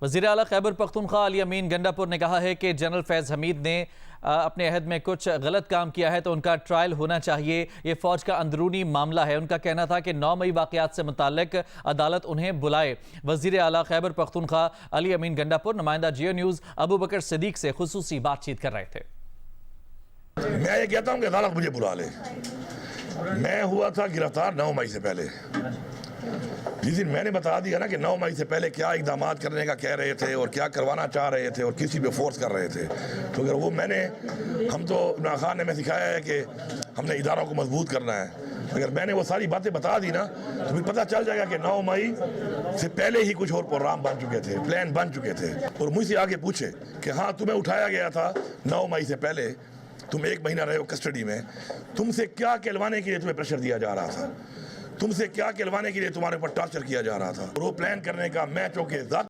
वज़ीर आला खैबर पख्तूनख्वा अली अमीन गंडापुर ने कहा है कि जनरल फैज़ हमीद ने अपने अहद में कुछ गलत काम किया है तो उनका ट्रायल होना चाहिए। ये फ़ौज का अंदरूनी मामला है। उनका कहना था कि 9 मई वाक़यात से मुताल्लिक अदालत उन्हें बुलाए। वज़ीर आला खैबर पख्तूनख्वा अली अमीन गंडापुर नुमाइंदा जियो न्यूज़ अबू बकर सिद्दीक से खुसूसी बातचीत कर रहे थे। मैं ये कहता हूँ कि अदालत मुझे बुला ले। मैं हुआ था गिरफ्तार 9 मई से पहले। जिस दिन मैंने बता दिया ना कि 9 मई से पहले क्या इक़दाम करने का कह रहे थे और क्या करवाना चाह रहे थे और किसी पे फोर्स कर रहे थे, तो अगर वो हम तो इमरान खान ने हमें सिखाया है कि हमने इदारों को मजबूत करना है। अगर मैंने वो सारी बातें बता दी ना तो फिर पता चल जाएगा कि 9 मई से पहले ही कुछ और प्रोग्राम बन चुके थे, प्लान बन चुके थे। और मुझसे आगे पूछे कि हाँ तुम्हें उठाया गया था 9 मई से पहले, तुम 1 महीना रहे हो कस्टडी में, तुमसे क्या कहलवाने के लिए तुम्हें प्रेशर दिया जा रहा था, तुमसे क्या कहलवाने के लिए तुम्हारे ऊपर टॉर्चर किया जा रहा था। और वो प्लान करने का मैं चौके